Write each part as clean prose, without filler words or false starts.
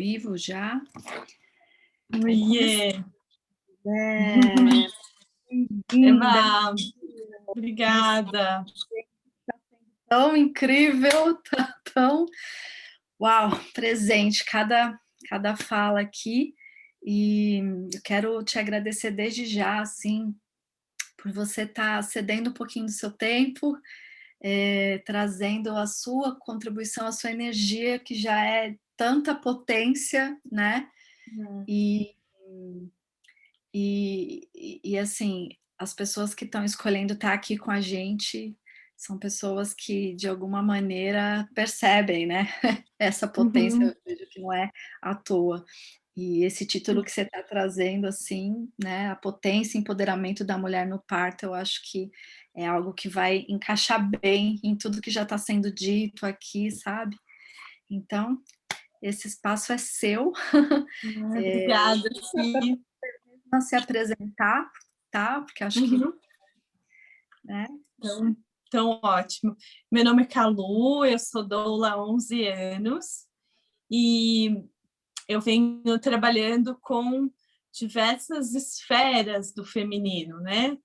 Vivo já. Oiê! Eba, obrigada! Tão incrível, tão uau, presente cada fala aqui, e eu quero te agradecer desde já, assim, por você estar cedendo um pouquinho do seu tempo, trazendo a sua contribuição, a sua energia, que já é tanta potência, né? E assim, as pessoas que estão escolhendo estar aqui com a gente são pessoas que, de alguma maneira, percebem, né? Essa potência, eu vejo que não é à toa. E esse título que você está trazendo, assim, né? A potência e empoderamento da mulher no parto, eu acho que é algo que vai encaixar bem em tudo que já está sendo dito aqui, sabe? Então, esse espaço é seu. Obrigada, sim. Não se apresentar, tá? Porque acho que... Né? Então, ótimo. Meu nome é Calu, eu sou doula há 11 anos e eu venho trabalhando com diversas esferas do feminino, né?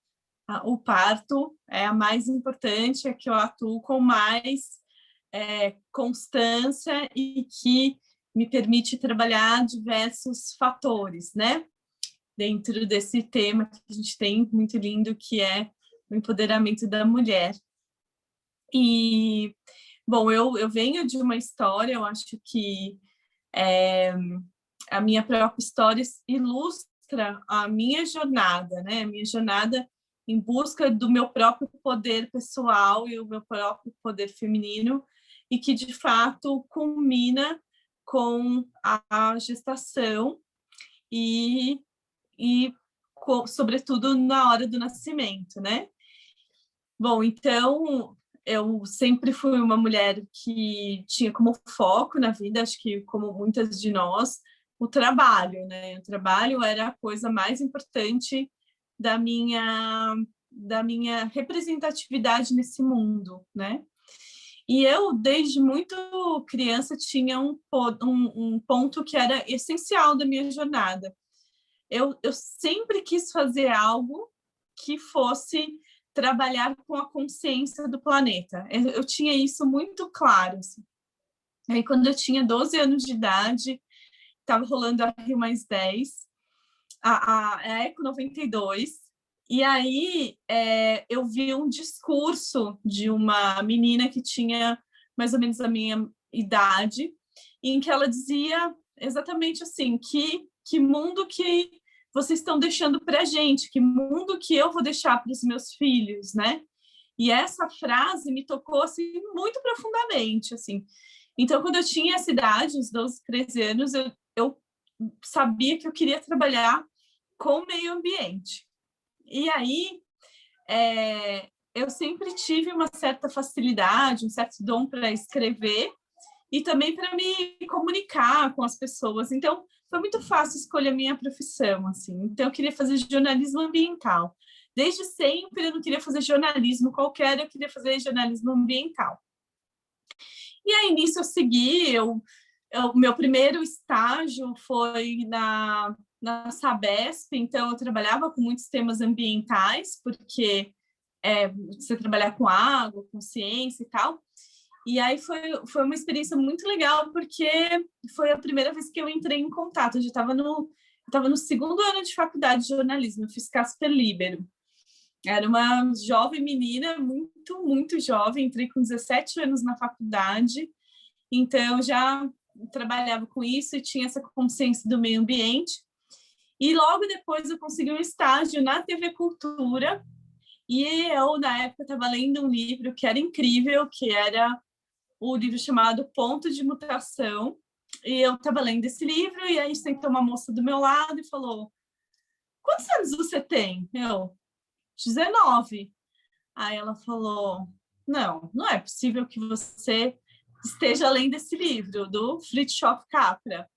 O parto é a mais importante, é que eu atuo com mais constância e que me permite trabalhar diversos fatores, né? Dentro desse tema que a gente tem muito lindo, que é o empoderamento da mulher. E, bom, eu venho de uma história, eu acho que a minha própria história ilustra a minha jornada, né? A minha jornada em busca do meu próprio poder pessoal e o meu próprio poder feminino, e que, de fato, culmina com a gestação e sobretudo, na hora do nascimento, né? Bom, então, eu sempre fui uma mulher que tinha como foco na vida, acho que como muitas de nós, o trabalho, né? O trabalho era a coisa mais importante da minha representatividade nesse mundo, né? E eu, desde muito criança, tinha um ponto que era essencial da minha jornada. Eu sempre quis fazer algo que fosse trabalhar com a consciência do planeta. Eu tinha isso muito claro. Assim. Aí, quando eu tinha 12 anos de idade, estava rolando a Rio+10, a Eco 92, e aí eu vi um discurso de uma menina que tinha mais ou menos a minha idade, em que ela dizia exatamente assim, que mundo que vocês estão deixando para a gente, que mundo que eu vou deixar para os meus filhos, né? E essa frase me tocou assim muito profundamente, assim. Então, quando eu tinha essa idade, uns 12, 13 anos, eu sabia que eu queria trabalhar com o meio ambiente. E aí, eu sempre tive uma certa facilidade, um certo dom para escrever e também para me comunicar com as pessoas. Então, foi muito fácil escolher a minha profissão, assim. Então, eu queria fazer jornalismo ambiental. Desde sempre, eu não queria fazer jornalismo qualquer, eu queria fazer jornalismo ambiental. E aí, nisso, eu segui. Meu primeiro estágio foi na Sabesp, então eu trabalhava com muitos temas ambientais, porque você trabalhar com água, com ciência e tal. E aí foi uma experiência muito legal, porque foi a primeira vez que eu entrei em contato. Eu já estava no segundo ano de faculdade de jornalismo, eu fiz Casper Libero. Era uma jovem menina, muito, muito jovem, entrei com 17 anos na faculdade, então já trabalhava com isso e tinha essa consciência do meio ambiente. E logo depois eu consegui um estágio na TV Cultura, e eu, na época, estava lendo um livro que era incrível, que era o livro chamado Ponto de Mutação, e eu estava lendo esse livro, e aí sentou uma moça do meu lado e falou: quantos anos você tem? Eu, 19. Aí ela falou: não é possível que você esteja lendo esse livro, do Fritjof Capra.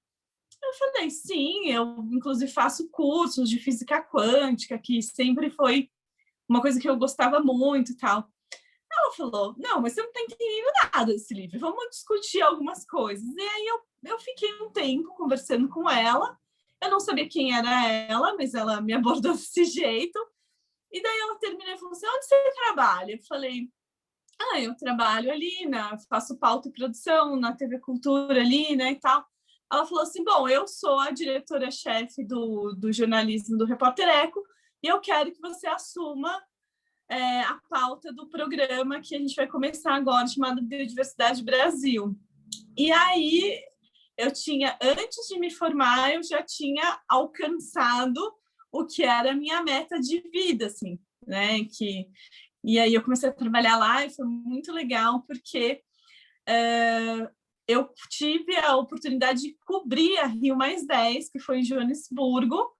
Eu falei: sim, eu inclusive faço cursos de física quântica, que sempre foi uma coisa que eu gostava muito e tal. Ela falou, não, mas você não está entendendo nada desse livro, vamos discutir algumas coisas. E aí eu fiquei um tempo conversando com ela, eu não sabia quem era ela, mas ela me abordou desse jeito. E daí ela terminou e falou assim, onde você trabalha? Eu falei, eu trabalho ali, faço pauta e produção na TV Cultura ali, né, e tal. Ela falou assim, bom, eu sou a diretora-chefe do jornalismo do Repórter Eco e eu quero que você assuma a pauta do programa que a gente vai começar agora, chamado Biodiversidade Brasil. E aí, antes de me formar, eu já tinha alcançado o que era a minha meta de vida, assim, né, e aí eu comecei a trabalhar lá e foi muito legal, porque eu tive a oportunidade de cobrir a Rio+10, que foi em Joanesburgo,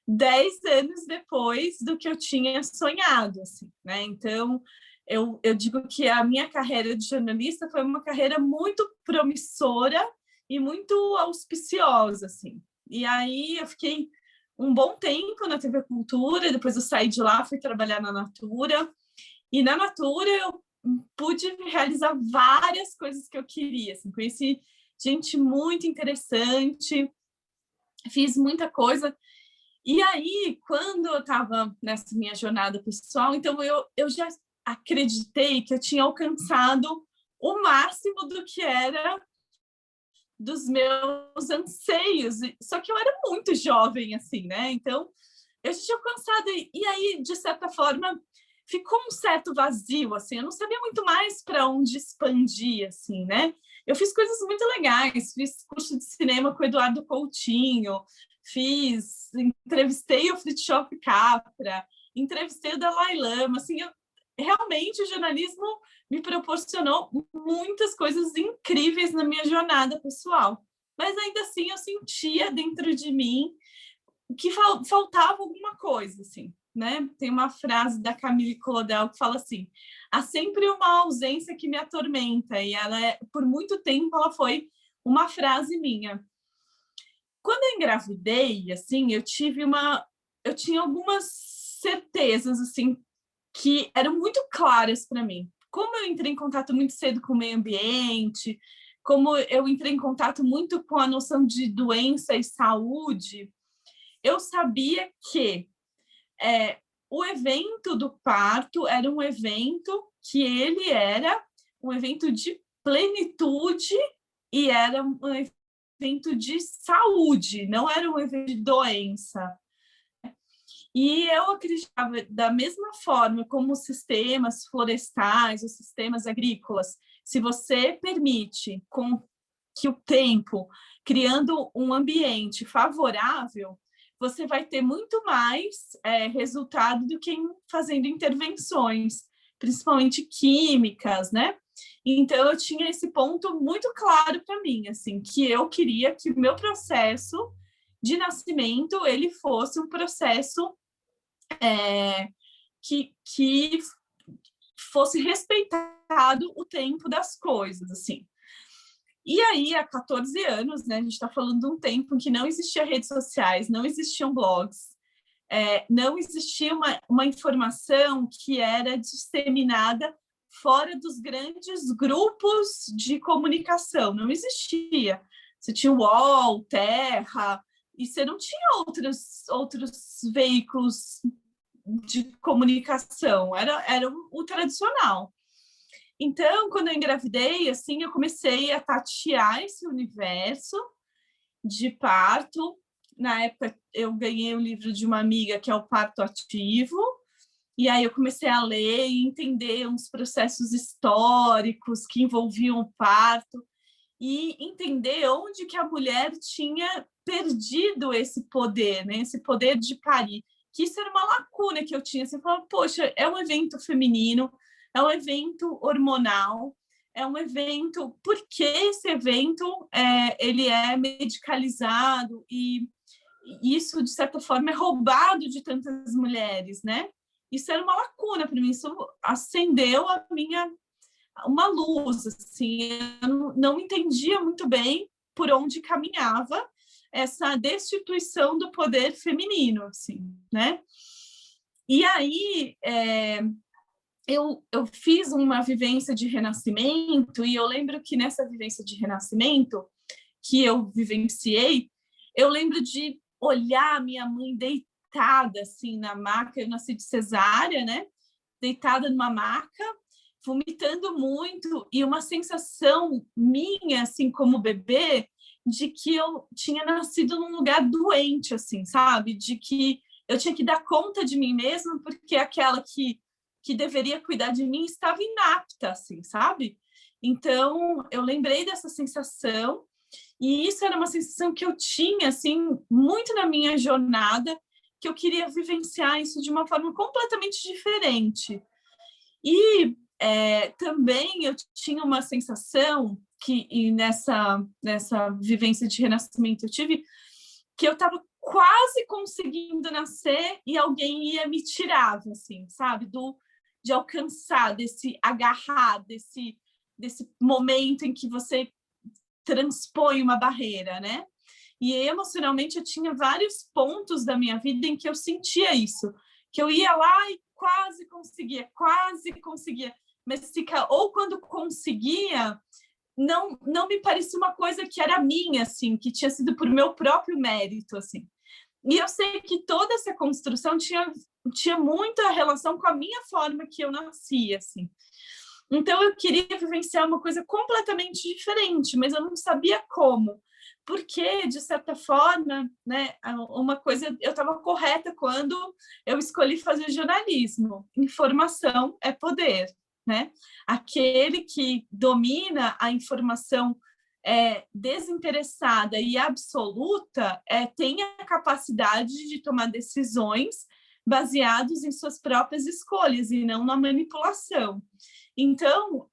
10 anos depois do que eu tinha sonhado, assim, né? Então, eu digo que a minha carreira de jornalista foi uma carreira muito promissora e muito auspiciosa, assim. E aí eu fiquei um bom tempo na TV Cultura, depois eu saí de lá, fui trabalhar na Natura, e na Natura eu pude realizar várias coisas que eu queria, assim, conheci gente muito interessante, fiz muita coisa. E aí, quando eu estava nessa minha jornada pessoal, então eu já acreditei que eu tinha alcançado o máximo do que era dos meus anseios. Só que eu era muito jovem, assim, né? Então, eu já tinha alcançado. E aí, de certa forma, ficou um certo vazio, assim. Eu não sabia muito mais para onde expandir, assim, né? Eu fiz coisas muito legais. Fiz curso de cinema com o Eduardo Coutinho, entrevistei o Fritjof Capra, entrevistei o Dalai Lama, assim, realmente o jornalismo me proporcionou muitas coisas incríveis na minha jornada pessoal, mas ainda assim eu sentia dentro de mim que faltava alguma coisa, assim, né? Tem uma frase da Camille Claudel que fala assim, há sempre uma ausência que me atormenta, e por muito tempo ela foi uma frase minha. Quando eu engravidei, assim, eu tinha algumas certezas, assim, que eram muito claras para mim. Como eu entrei em contato muito cedo com o meio ambiente, como eu entrei em contato muito com a noção de doença e saúde, eu sabia que o evento do parto era um evento que ele era um evento de plenitude e era um evento de saúde, não era um evento de doença. E eu acreditava, da mesma forma como os sistemas florestais, os sistemas agrícolas, se você permite com que o tempo, criando um ambiente favorável, você vai ter muito mais resultado do que fazendo intervenções, principalmente químicas, né? Então, eu tinha esse ponto muito claro para mim, assim, que eu queria que o meu processo de nascimento ele fosse um processo que fosse respeitado o tempo das coisas, assim. E aí, há 14 anos, né, a gente está falando de um tempo em que não existia redes sociais, não existiam blogs, não existia uma informação que era disseminada fora dos grandes grupos de comunicação, não existia. Você tinha o UOL, Terra, e você não tinha outros veículos de comunicação, era o tradicional. Então, quando eu engravidei, assim, eu comecei a tatear esse universo de parto. Na época, eu ganhei um livro de uma amiga que é o Parto Ativo, e aí eu comecei a ler e entender uns processos históricos que envolviam o parto e entender onde que a mulher tinha perdido esse poder, né? Esse poder de parir, que isso era uma lacuna que eu tinha. Você falava, poxa, é um evento feminino, é um evento hormonal, é um evento... Por que esse evento ele é medicalizado e isso, de certa forma, é roubado de tantas mulheres, né? Isso era uma lacuna para mim, isso acendeu uma luz, assim, eu não entendia muito bem por onde caminhava essa destituição do poder feminino, assim, né? E aí, eu fiz uma vivência de renascimento, e eu lembro que nessa vivência de renascimento que eu vivenciei, eu lembro de olhar minha mãe deitada assim na maca. Eu nasci de cesárea, né? Deitada numa maca, vomitando muito, e uma sensação minha, assim, como bebê, de que eu tinha nascido num lugar doente, assim, sabe? De que eu tinha que dar conta de mim mesma, porque aquela que deveria cuidar de mim estava inapta, assim, sabe? Então, eu lembrei dessa sensação, e isso era uma sensação que eu tinha, assim, muito na minha jornada, que eu queria vivenciar isso de uma forma completamente diferente. E também eu tinha uma sensação e nessa vivência de renascimento eu tive, que eu estava quase conseguindo nascer e alguém ia me tirar, assim, sabe? De alcançar, desse agarrar, desse momento em que você transpõe uma barreira, né? E emocionalmente eu tinha vários pontos da minha vida em que eu sentia isso, que eu ia lá e quase conseguia, mas ou quando conseguia, não me parecia uma coisa que era minha, assim, que tinha sido por meu próprio mérito, assim. E eu sei que toda essa construção tinha muita relação com a minha forma que eu nasci, assim. Então eu queria vivenciar uma coisa completamente diferente, mas eu não sabia como. Porque, de certa forma, né, uma coisa, eu estava correta quando eu escolhi fazer jornalismo. Informação é poder, né? Aquele que domina a informação desinteressada e absoluta tem a capacidade de tomar decisões baseadas em suas próprias escolhas e não na manipulação. Então,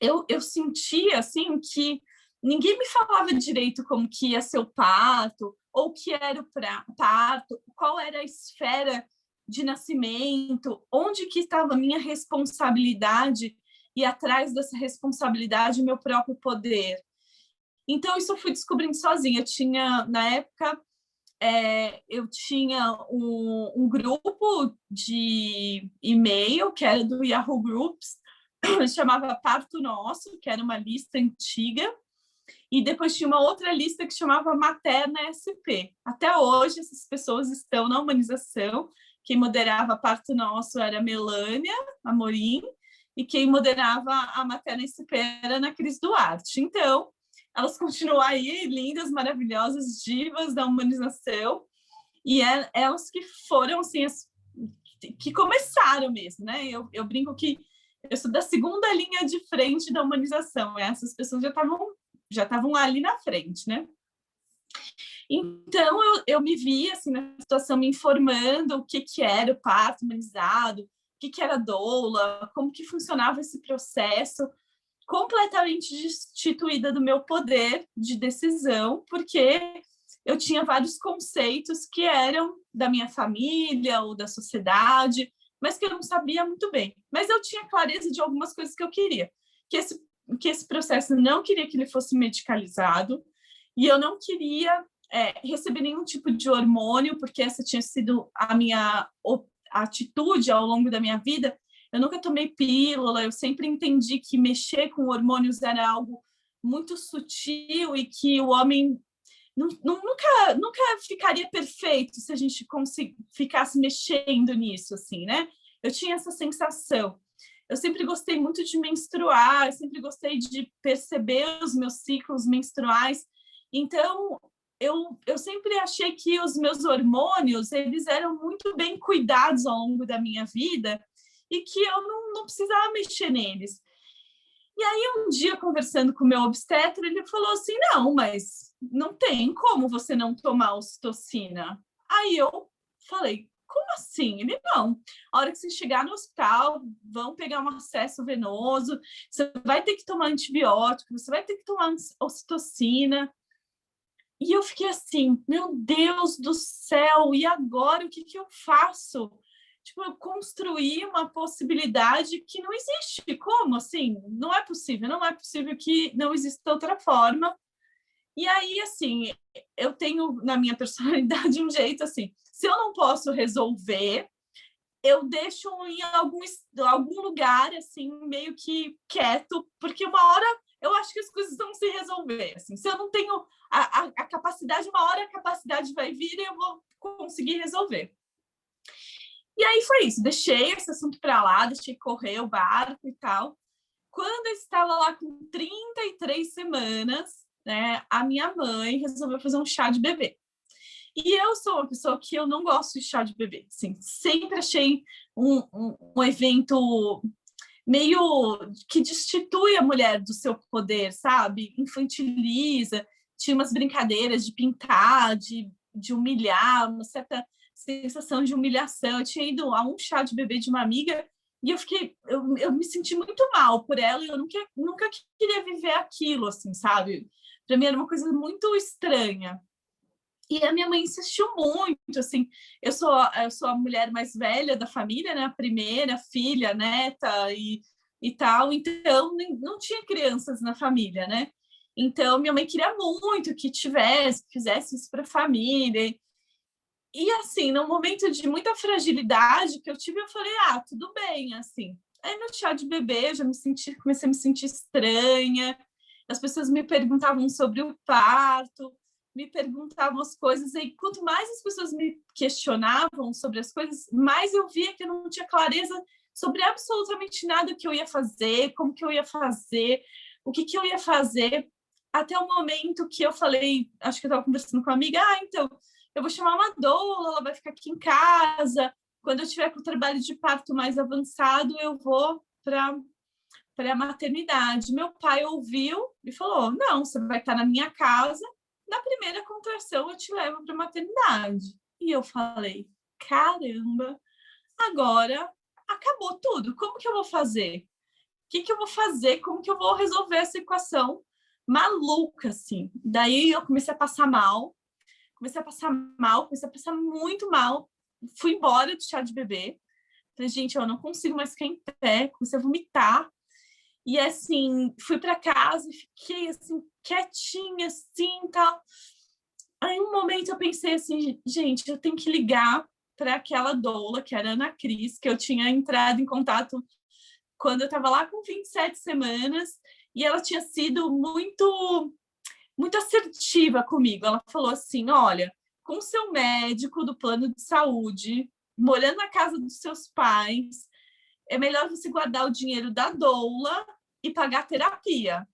eu sentia assim que ninguém me falava direito como que ia ser o parto, ou o que era o parto, qual era a esfera de nascimento, onde que estava a minha responsabilidade, e atrás dessa responsabilidade o meu próprio poder. Então, isso eu fui descobrindo sozinha. Eu tinha, na época, eu tinha um grupo de e-mail, que era do Yahoo Groups, chamava Parto Nosso, que era uma lista antiga, e depois tinha uma outra lista que chamava Materna SP. Até hoje, essas pessoas estão na humanização. Quem moderava Parto Nosso era a Melânia Amorim, e quem moderava a Materna SP era a Ana Cris Duarte. Então, elas continuam aí, lindas, maravilhosas, divas da humanização, e elas que foram, assim, que começaram mesmo, né? Eu brinco que eu sou da segunda linha de frente da humanização. Essas pessoas já estavam ali na frente, né? Então, eu me vi, assim, na situação, me informando o que era o parto humanizado, o que era doula, como que funcionava esse processo, completamente destituída do meu poder de decisão, porque eu tinha vários conceitos que eram da minha família ou da sociedade, mas que eu não sabia muito bem. Mas eu tinha clareza de algumas coisas que eu queria. Que esse processo não queria que ele fosse medicalizado, e eu não queria receber nenhum tipo de hormônio, porque essa tinha sido a minha atitude ao longo da minha vida. Eu nunca tomei pílula, eu sempre entendi que mexer com hormônios era algo muito sutil e que o homem nunca ficaria perfeito se a gente ficasse mexendo nisso, assim, né? Eu tinha essa sensação. Eu sempre gostei muito de menstruar, eu sempre gostei de perceber os meus ciclos menstruais. Então, eu sempre achei que os meus hormônios, eles eram muito bem cuidados ao longo da minha vida e que eu não precisava mexer neles. E aí, um dia, conversando com o meu obstetra, ele falou assim, não, mas não tem como você não tomar ocitocina. Aí eu falei, como assim? Ele, não. A hora que você chegar no hospital, vão pegar um acesso venoso, você vai ter que tomar antibiótico, você vai ter que tomar ocitocina. E eu fiquei assim, meu Deus do céu, e agora o que eu faço? Tipo, eu construí uma possibilidade que não existe. Como assim? Não é possível que não exista outra forma. E aí, assim, eu tenho na minha personalidade um jeito assim, se eu não posso resolver, eu deixo em algum lugar, assim, meio que quieto, porque uma hora eu acho que as coisas vão se resolver. Assim, se eu não tenho a capacidade, uma hora a capacidade vai vir e eu vou conseguir resolver. E aí foi isso, deixei esse assunto para lá, deixei correr o barco e tal. Quando eu estava lá com 33 semanas, né, a minha mãe resolveu fazer um chá de bebê. E eu sou uma pessoa que eu não gosto de chá de bebê. Assim, sempre achei um evento meio que destitui a mulher do seu poder, sabe? Infantiliza, tinha umas brincadeiras de pintar, de humilhar, uma certa sensação de humilhação. Eu tinha ido a um chá de bebê de uma amiga e eu me senti muito mal por ela e eu nunca queria viver aquilo, assim, sabe? Para mim era uma coisa muito estranha. E a minha mãe insistiu muito, assim, eu sou a mulher mais velha da família, né? A primeira filha, neta e tal, então não tinha crianças na família, né? Então minha mãe queria muito que tivesse, que fizesse isso para a família. E assim, no momento de muita fragilidade que eu tive, eu falei, tudo bem, assim. Aí no chá de bebê eu já comecei a me sentir estranha. As pessoas me perguntavam sobre o parto, me perguntavam as coisas, e quanto mais as pessoas me questionavam sobre as coisas, mais eu via que eu não tinha clareza sobre absolutamente nada que eu ia fazer, como que eu ia fazer, o que eu ia fazer, até o momento que eu falei, acho que eu estava conversando com uma amiga, então, eu vou chamar uma doula, ela vai ficar aqui em casa, quando eu tiver com o trabalho de parto mais avançado, eu vou para a maternidade. Meu pai ouviu e falou, não, você vai estar na minha casa, na primeira contração eu te levo para a maternidade. E eu falei, caramba, agora acabou tudo, como que eu vou fazer? O que eu vou fazer? Como que eu vou resolver essa equação maluca, assim? Daí eu comecei a passar mal, comecei a passar muito mal. Fui embora do chá de bebê. Falei, gente, eu não consigo mais ficar em pé. Comecei a vomitar. E assim, fui para casa e fiquei assim, quietinha, assim, tal. Aí, um momento, eu pensei assim, gente, eu tenho que ligar para aquela doula, que era a Ana Cris, que eu tinha entrado em contato quando eu estava lá com 27 semanas, e ela tinha sido muito assertiva comigo. Ela falou assim, olha, com seu médico do plano de saúde, morando na casa dos seus pais, é melhor você guardar o dinheiro da doula e pagar terapia.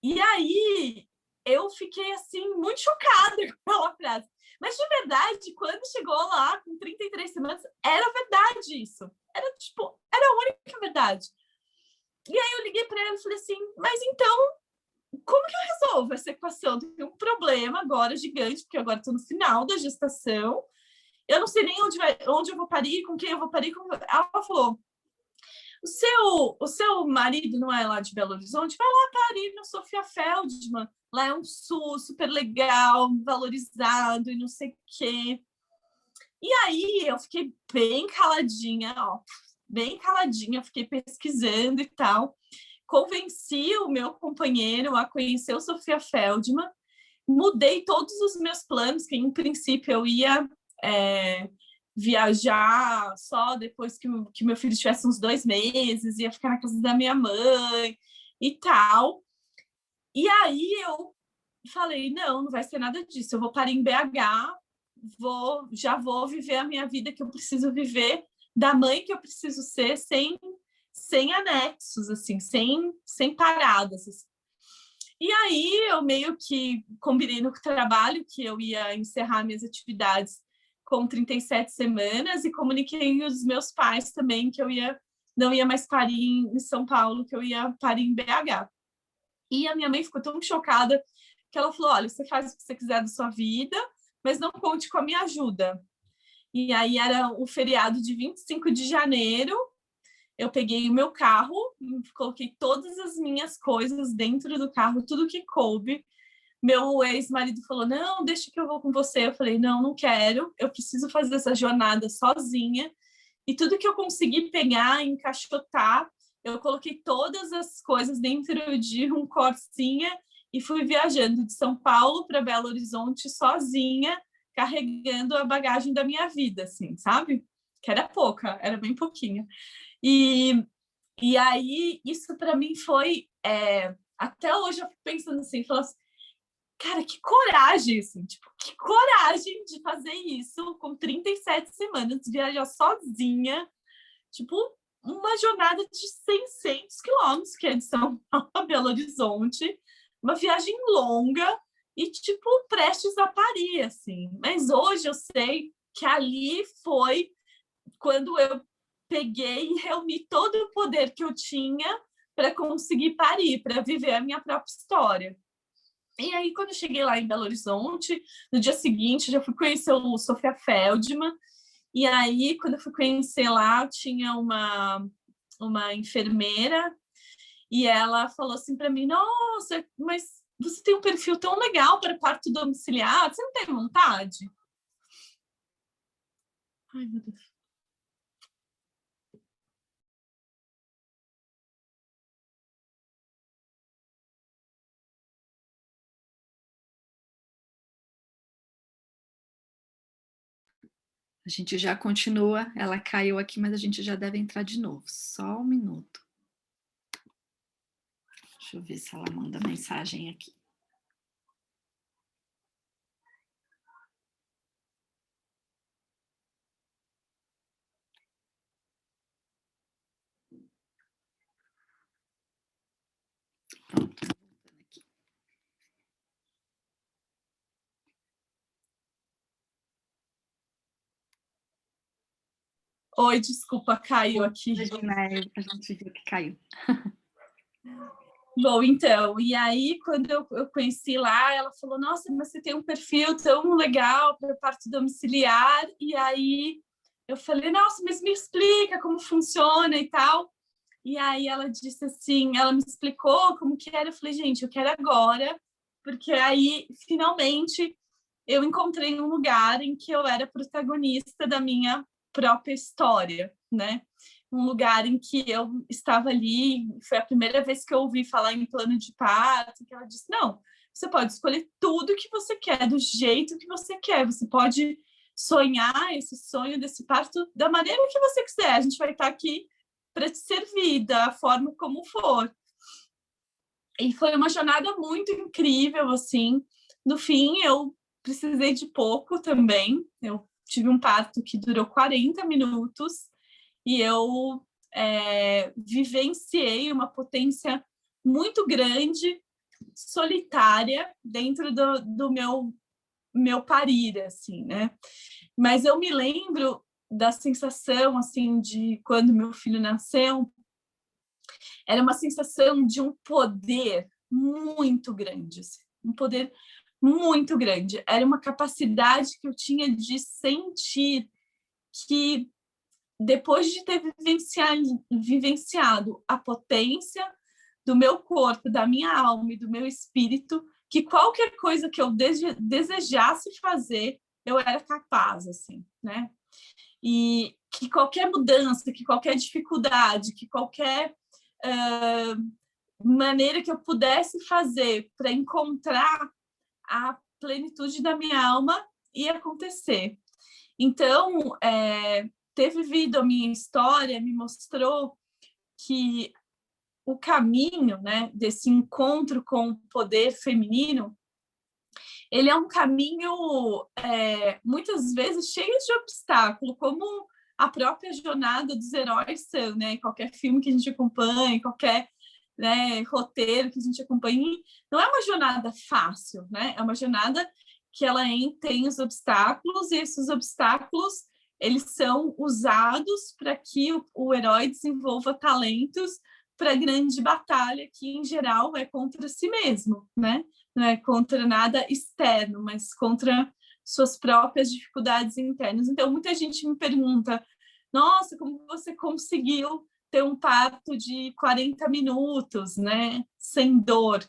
E aí eu fiquei assim muito chocada com aquela frase. Mas de verdade, quando chegou lá com 33 semanas, era verdade isso. Era a única verdade. E aí eu liguei para ela e falei assim, mas então, como que eu resolvo essa equação? Tem um problema agora gigante, porque agora estou no final da gestação. Eu não sei nem onde eu vou parir, com quem eu vou parir. Ela falou, o seu marido não é lá de Belo Horizonte? Vai lá parir no Sofia Feldman. Lá é um SUS super legal, valorizado e não sei o quê. E aí eu fiquei bem caladinha, bem caladinha, fiquei pesquisando e tal. Convenci o meu companheiro a conhecer o Sofia Feldman, mudei todos os meus planos, que em princípio eu ia viajar só depois que meu filho tivesse uns 2 meses, ia ficar na casa da minha mãe e tal. E aí eu falei, não vai ser nada disso, eu vou parar em BH, já vou viver a minha vida que eu preciso viver, da mãe que eu preciso ser, sem anexos, assim, sem paradas. Assim. E aí eu meio que combinei no trabalho que eu ia encerrar minhas atividades com 37 semanas e comuniquei aos meus pais também que eu não ia mais parir em São Paulo, que eu ia parir em BH. E a minha mãe ficou tão chocada que ela falou, olha, você faz o que você quiser da sua vida, mas não conte com a minha ajuda. E aí era o feriado de 25 de janeiro, eu peguei o meu carro, coloquei todas as minhas coisas dentro do carro, tudo que coube. Meu ex-marido falou, não, deixa que eu vou com você. Eu falei, não quero, eu preciso fazer essa jornada sozinha. E tudo que eu consegui pegar, encaixotar, eu coloquei todas as coisas dentro de um Corsinha e fui viajando de São Paulo para Belo Horizonte sozinha, carregando a bagagem da minha vida, assim, sabe? que era pouca, era bem pouquinha. E aí, isso para mim foi... até hoje eu fico pensando assim, falando assim, cara, que coragem, assim, tipo, que coragem de fazer isso com 37 semanas, viajar sozinha, tipo, uma jornada de 600 quilômetros, que é de São Paulo a Belo Horizonte, uma viagem longa e, tipo, prestes a parir, assim. Mas hoje eu sei que ali foi quando eu peguei e reuni todo o poder que eu tinha para conseguir parir, para viver a minha própria história. E aí, quando eu cheguei lá em Belo Horizonte, no dia seguinte, já fui conhecer o Sofia Feldman. E aí, quando eu fui conhecer lá, tinha uma enfermeira e ela falou assim para mim: Nossa, mas você tem um perfil tão legal para parto domiciliar, você não tem vontade? Ai, meu Deus. A gente já continua, ela caiu aqui, mas a gente já deve entrar de novo. Só um minuto. Deixa eu ver se ela manda mensagem aqui. Pronto. Oi, desculpa, caiu aqui. A gente viu que caiu. Bom, então, e aí quando eu conheci lá, ela falou: Nossa, mas você tem um perfil tão legal para parto domiciliar. E aí eu falei: Nossa, mas me explica como funciona e tal. E aí ela disse assim, ela me explicou como que era. Eu falei: Gente, eu quero agora, porque aí finalmente eu encontrei um lugar em que eu era protagonista da minha própria história, né? Um lugar em que eu estava ali, foi a primeira vez que eu ouvi falar em plano de parto, que ela disse: Não, você pode escolher tudo que você quer, do jeito que você quer, você pode sonhar esse sonho desse parto da maneira que você quiser, a gente vai estar aqui para te servir da forma como for. E foi uma jornada muito incrível, assim. No fim, eu precisei de pouco também. Eu tive um parto que durou 40 minutos e eu vivenciei uma potência muito grande, solitária, dentro do meu parir, assim, né? Mas eu me lembro da sensação, assim, de quando meu filho nasceu, era uma sensação de um poder muito grande, assim, um poder muito grande. Era uma capacidade que eu tinha de sentir que, depois de ter vivenciado a potência do meu corpo, da minha alma e do meu espírito, que qualquer coisa que eu desejasse fazer, eu era capaz, assim, né? E que qualquer mudança, que qualquer dificuldade, que qualquer maneira que eu pudesse fazer para encontrar a plenitude da minha alma ia acontecer. Então, ter vivido a minha história me mostrou que o caminho, né, desse encontro com o poder feminino, ele é um caminho muitas vezes cheio de obstáculo, como a própria jornada dos heróis são, né? Qualquer filme que a gente acompanha, qualquer, né, roteiro que a gente acompanhe, não é uma jornada fácil, né? É uma jornada que ela tem os obstáculos, e esses obstáculos eles são usados para que o herói desenvolva talentos para a grande batalha, que em geral é contra si mesmo, né? Não é contra nada externo, mas contra suas próprias dificuldades internas. Então, muita gente me pergunta: Nossa, como você conseguiu ter um parto de 40 minutos, né? Sem dor?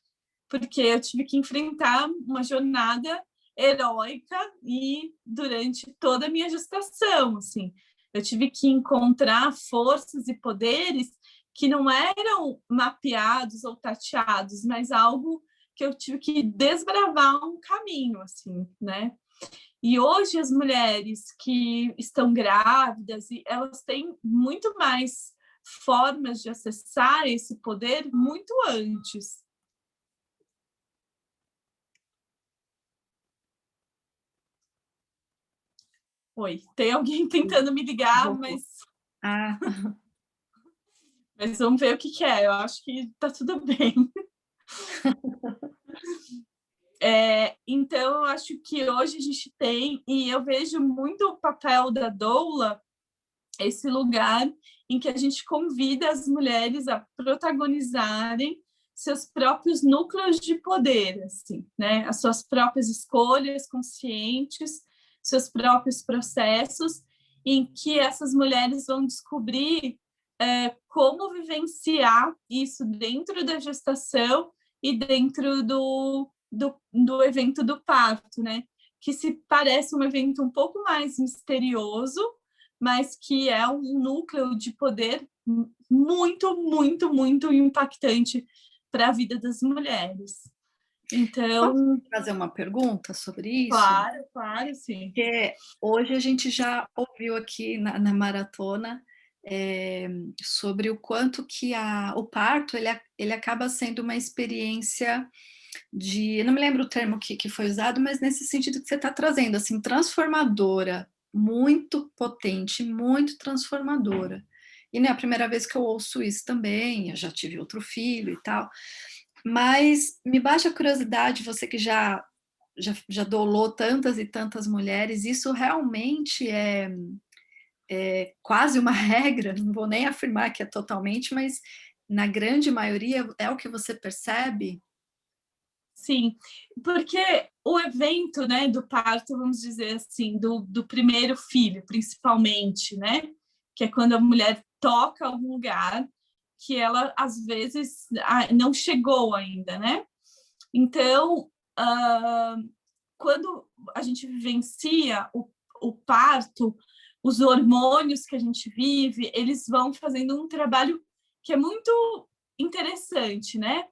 Porque eu tive que enfrentar uma jornada heróica e durante toda a minha gestação, assim. Eu tive que encontrar forças e poderes que não eram mapeados ou tateados, mas algo que eu tive que desbravar um caminho, assim, né? E hoje as mulheres que estão grávidas, elas têm muito mais formas de acessar esse poder muito antes. Oi, tem alguém tentando me ligar, Ah, mas vamos ver o que é. Eu acho que tá tudo bem. Então, eu acho que hoje a gente tem, e eu vejo muito o papel da doula, esse lugar em que a gente convida as mulheres a protagonizarem seus próprios núcleos de poder, assim, né? As suas próprias escolhas conscientes, seus próprios processos, em que essas mulheres vão descobrir como vivenciar isso dentro da gestação e dentro do evento do parto, né? Que se parece um evento um pouco mais misterioso, mas que é um núcleo de poder muito, muito, muito impactante para a vida das mulheres. Então, posso fazer uma pergunta sobre isso? claro, claro, sim. Porque hoje a gente já ouviu aqui na maratona sobre o quanto que o parto ele acaba sendo uma experiência de, eu não me lembro o termo que foi usado, mas nesse sentido que você está trazendo, assim, transformadora, muito potente, muito transformadora. E não é a primeira vez que eu ouço isso também, eu já tive outro filho e tal, mas me baixa a curiosidade, você que já doulou tantas e tantas mulheres, isso realmente é quase uma regra, não vou nem afirmar que é totalmente, mas na grande maioria é o que você percebe? Sim, porque o evento, né, do parto, vamos dizer assim, do primeiro filho, principalmente, né, que é quando a mulher toca algum lugar que ela, às vezes, não chegou ainda, né? Então, quando a gente vivencia o parto, os hormônios que a gente vive, eles vão fazendo um trabalho que é muito interessante, né?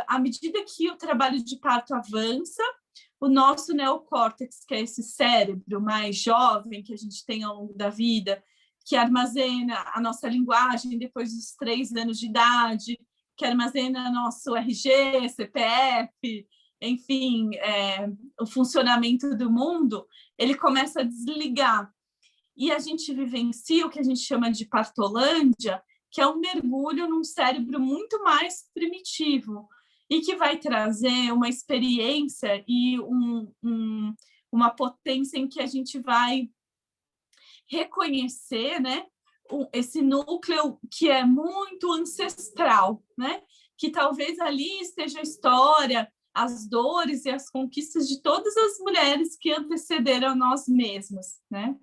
À medida que o trabalho de parto avança, o nosso neocórtex, que é esse cérebro mais jovem que a gente tem ao longo da vida, que armazena a nossa linguagem depois dos 3 anos de idade, que armazena nosso RG, CPF, enfim, o funcionamento do mundo, ele começa a desligar. E a gente vivencia o que a gente chama de partolândia, que é um mergulho num cérebro muito mais primitivo e que vai trazer uma experiência e uma potência em que a gente vai reconhecer, né, esse núcleo que é muito ancestral, né, que talvez ali esteja a história, as dores e as conquistas de todas as mulheres que antecederam nós mesmas, né?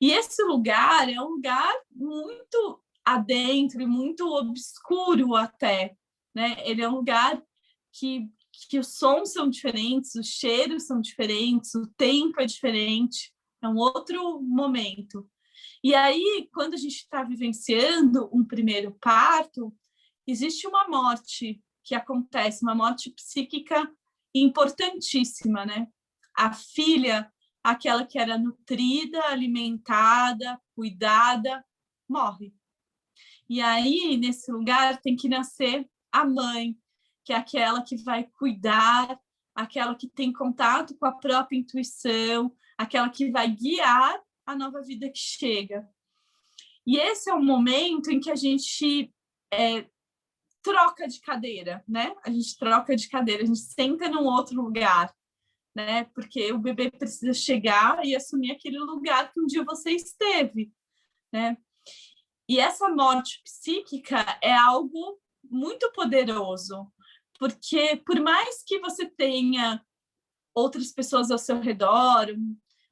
E esse lugar é um lugar muito adentro e muito obscuro até, né? Ele é um lugar que os sons são diferentes, os cheiros são diferentes, o tempo é diferente, é um outro momento. E aí, quando a gente está vivenciando um primeiro parto, existe uma morte que acontece, uma morte psíquica importantíssima, né? A filha, aquela que era nutrida, alimentada, cuidada, morre. E aí, nesse lugar, tem que nascer a mãe, que é aquela que vai cuidar, aquela que tem contato com a própria intuição, aquela que vai guiar a nova vida que chega. E esse é o momento em que a gente troca de cadeira, né? A gente troca de cadeira, a gente senta num outro lugar, né? Porque o bebê precisa chegar e assumir aquele lugar que um dia você esteve, né? E essa morte psíquica é algo muito poderoso, porque por mais que você tenha outras pessoas ao seu redor,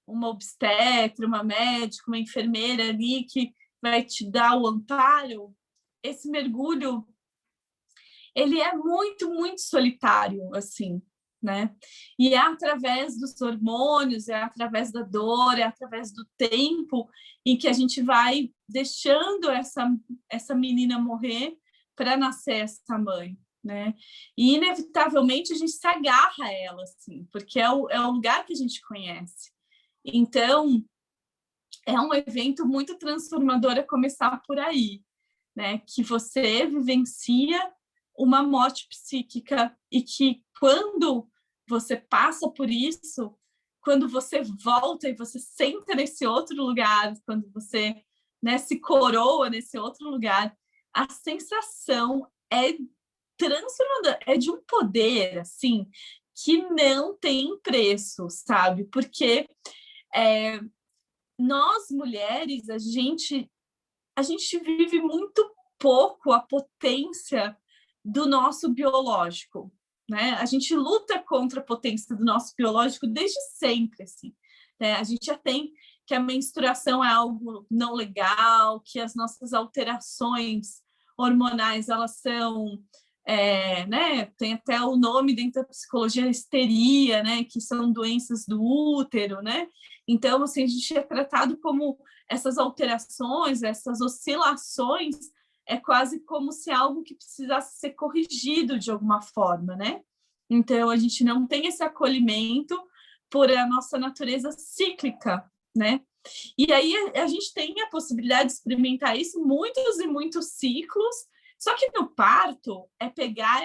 uma obstetra, uma médica, uma enfermeira ali que vai te dar o amparo, esse mergulho ele é muito, muito solitário, assim, né? E é através dos hormônios, é através da dor, é através do tempo em que a gente vai deixando essa menina morrer para nascer essa mãe, né? E, inevitavelmente, a gente se agarra a ela, assim, porque é o lugar que a gente conhece. Então, é um evento muito transformador a começar por aí, né? Que você vivencia uma morte psíquica e que quando você passa por isso, quando você volta e você senta nesse outro lugar, quando você, né, se coroa nesse outro lugar, a sensação é transformadora, é de um poder, assim, que não tem preço, sabe? Porque nós mulheres, a gente vive muito pouco a potência do nosso biológico, né? A gente luta contra a potência do nosso biológico desde sempre, assim, né? A gente já tem que a menstruação é algo não legal, que as nossas alterações hormonais, elas são, né? Tem até o nome dentro da psicologia, histeria, né? Que são doenças do útero, né? Então, assim, a gente é tratado como essas alterações, essas oscilações, é quase como se algo que precisasse ser corrigido de alguma forma, né? Então, a gente não tem esse acolhimento por a nossa natureza cíclica, né? E aí a gente tem a possibilidade de experimentar isso muitos e muitos ciclos, só que no parto é pegar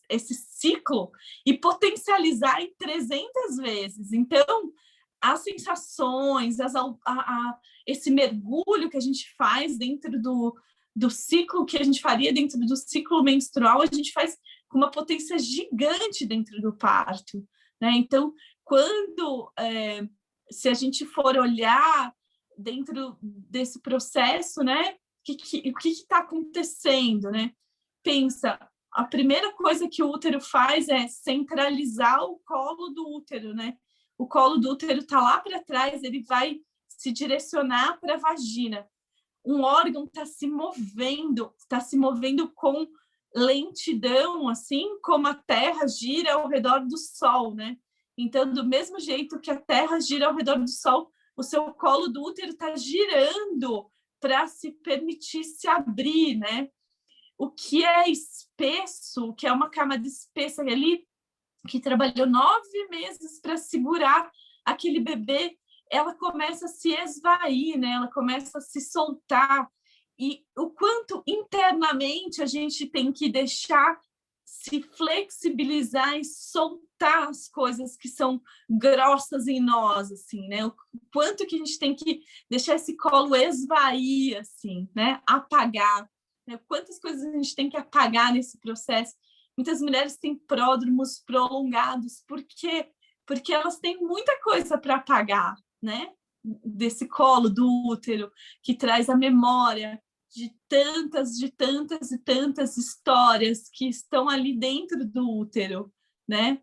esse ciclo e potencializar em 300 vezes. Então, as sensações, esse mergulho que a gente faz dentro do ciclo que a gente faria dentro do ciclo menstrual, a gente faz com uma potência gigante dentro do parto, né? Então, quando se a gente for olhar dentro desse processo, né? O que está acontecendo, né? Pensa, a primeira coisa que o útero faz é centralizar o colo do útero, né? O colo do útero está lá para trás, ele vai se direcionar para a vagina. Um órgão está se movendo com lentidão, assim como a Terra gira ao redor do Sol, né? Então, do mesmo jeito que a Terra gira ao redor do Sol, o seu colo do útero está girando para se permitir se abrir, né? O que é espesso, que é uma camada espessa ali, que trabalhou 9 meses para segurar aquele bebê, ela começa a se esvair, né? Ela começa a se soltar. E o quanto internamente a gente tem que deixar se flexibilizar e soltar as coisas que são grossas em nós, assim, né? O quanto que a gente tem que deixar esse colo esvair, assim, né? Apagar, né? Quantas coisas a gente tem que apagar nesse processo. Muitas mulheres têm pródromos prolongados, por quê? Porque elas têm muita coisa para apagar, né? Desse colo do útero, que traz a memória de tantas e tantas histórias que estão ali dentro do útero, né?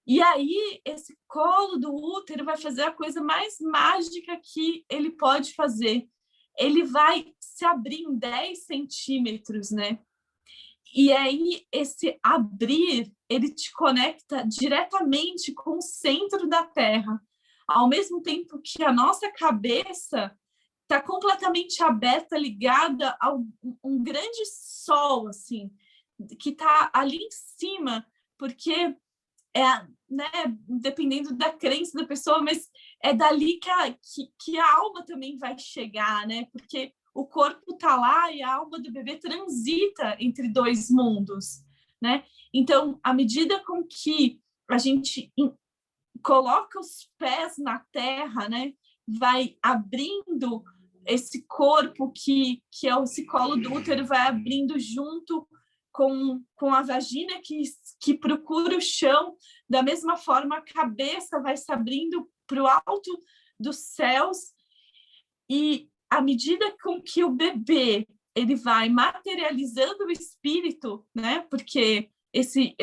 E aí, esse colo do útero vai fazer a coisa mais mágica que ele pode fazer. Ele vai se abrir em 10 centímetros, né? E aí, esse abrir, ele te conecta diretamente com o centro da Terra, ao mesmo tempo que a nossa cabeça está completamente aberta, ligada a um grande sol, assim, que está ali em cima, porque né, dependendo da crença da pessoa, mas é dali que a alma também vai chegar, né? Porque o corpo está lá e a alma do bebê transita entre dois mundos, né? Então, à medida com que a gente coloca os pés na terra, né? Vai abrindo esse corpo que é esse colo do útero, vai abrindo junto com a vagina que procura o chão. Da mesma forma, a cabeça vai se abrindo para o alto dos céus, e à medida com que o bebê ele vai materializando o espírito, né? Porque esse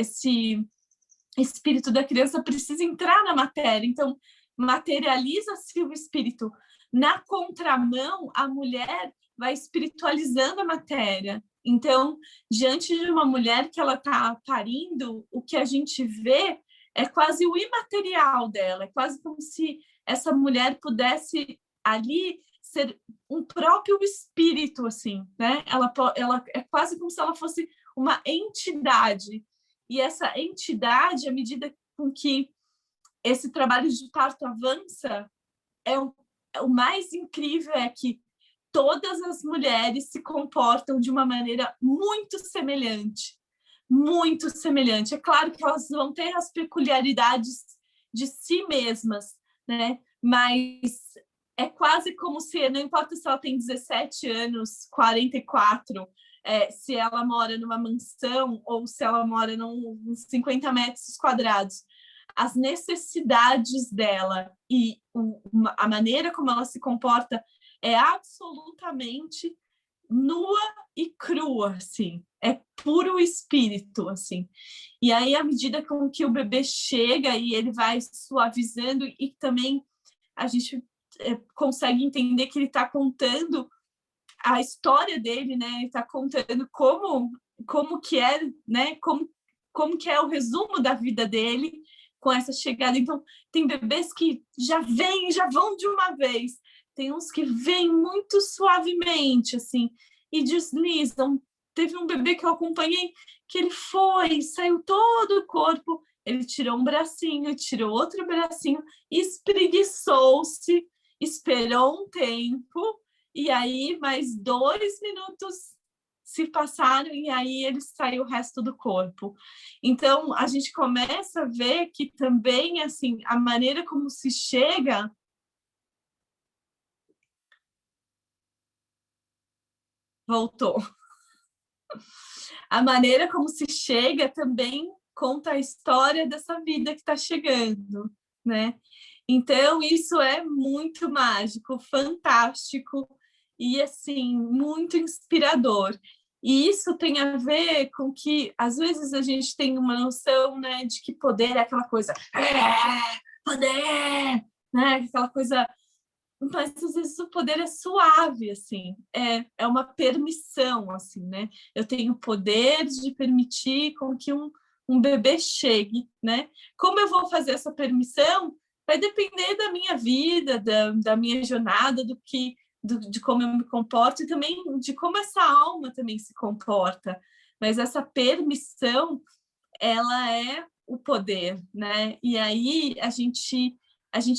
espírito da criança precisa entrar na matéria, então materializa-se o espírito. Na contramão, a mulher vai espiritualizando a matéria. Então, diante de uma mulher que ela está parindo, o que a gente vê é quase o imaterial dela, é quase como se essa mulher pudesse ali ser um próprio espírito, assim, né? Ela é quase como se ela fosse uma entidade. E essa entidade, à medida com que esse trabalho de parto avança, o mais incrível é que todas as mulheres se comportam de uma maneira muito semelhante. Muito semelhante. É claro que elas vão ter as peculiaridades de si mesmas, né? Mas é quase como se, não importa se ela tem 17 anos, 44, se ela mora numa mansão ou se ela mora nos 50 metros quadrados, as necessidades dela e a maneira como ela se comporta é absolutamente nua e crua, assim. É puro espírito, assim. E aí, à medida com que o bebê chega e ele vai suavizando, e também a gente consegue entender que ele está contando a história dele, né? Ele está contando como que é, né? Como que é o resumo da vida dele com essa chegada. Então, tem bebês que já vêm, já vão de uma vez. Tem uns que vêm muito suavemente, assim, e deslizam. Teve um bebê que eu acompanhei que ele saiu todo o corpo, ele tirou um bracinho, tirou outro bracinho, espreguiçou-se, esperou um tempo, e aí mais 2 minutos se passaram, e aí ele saiu o resto do corpo. Então, a gente começa a ver que também, assim, a maneira como se chega... Voltou. A maneira como se chega também conta a história dessa vida que está chegando, né? Então, isso é muito mágico, fantástico e, assim, muito inspirador. E isso tem a ver com que, às vezes, a gente tem uma noção, né, de que poder é aquela coisa... poder! Né? Aquela coisa... Mas, às vezes, o poder é suave, assim. É uma permissão, assim, né? Eu tenho o poder de permitir com que um bebê chegue, né? Como eu vou fazer essa permissão? Vai depender da minha vida, da minha jornada, de como eu me comporto e também de como essa alma também se comporta. Mas essa permissão, ela é o poder, né? E aí a gente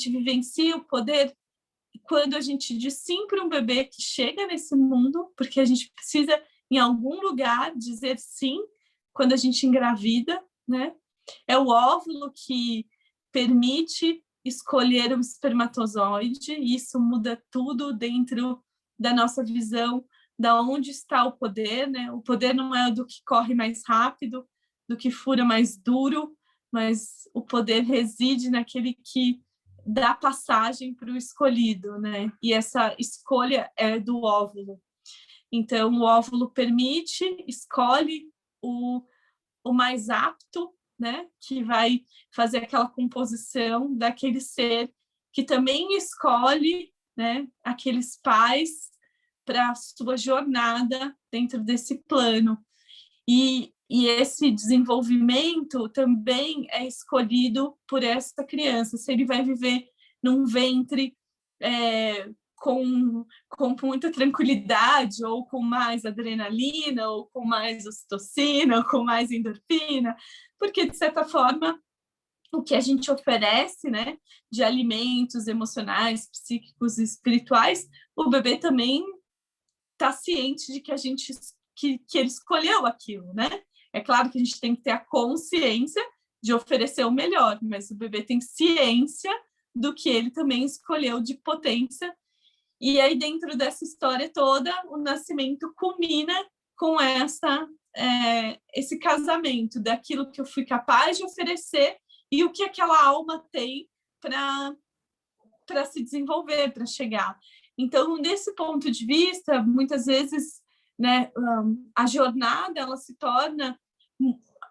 vivencia o poder quando a gente diz sim para um bebê que chega nesse mundo, porque a gente precisa, em algum lugar, dizer sim quando a gente engravida, né? É o óvulo que permite escolher o espermatozoide, e isso muda tudo dentro da nossa visão da onde está o poder, né? O poder não é do que corre mais rápido, do que fura mais duro, mas o poder reside naquele que dá passagem para o escolhido, né? E essa escolha é do óvulo. Então, o óvulo permite, escolhe o mais apto, né? Que vai fazer aquela composição daquele ser que também escolhe, né? Aqueles pais para a sua jornada dentro desse plano. E esse desenvolvimento também é escolhido por essa criança, se ele vai viver num ventre com muita tranquilidade, ou com mais adrenalina, ou com mais ocitocina, ou com mais endorfina, porque, de certa forma, o que a gente oferece, né, de alimentos emocionais, psíquicos e espirituais, o bebê também está ciente de que que ele escolheu aquilo, né? É claro que a gente tem que ter a consciência de oferecer o melhor, mas o bebê tem ciência do que ele também escolheu de potência. E aí, dentro dessa história toda, o nascimento culmina com esse casamento daquilo que eu fui capaz de oferecer e o que aquela alma tem para se desenvolver, para chegar. Então, nesse ponto de vista, muitas vezes, né, a jornada ela se torna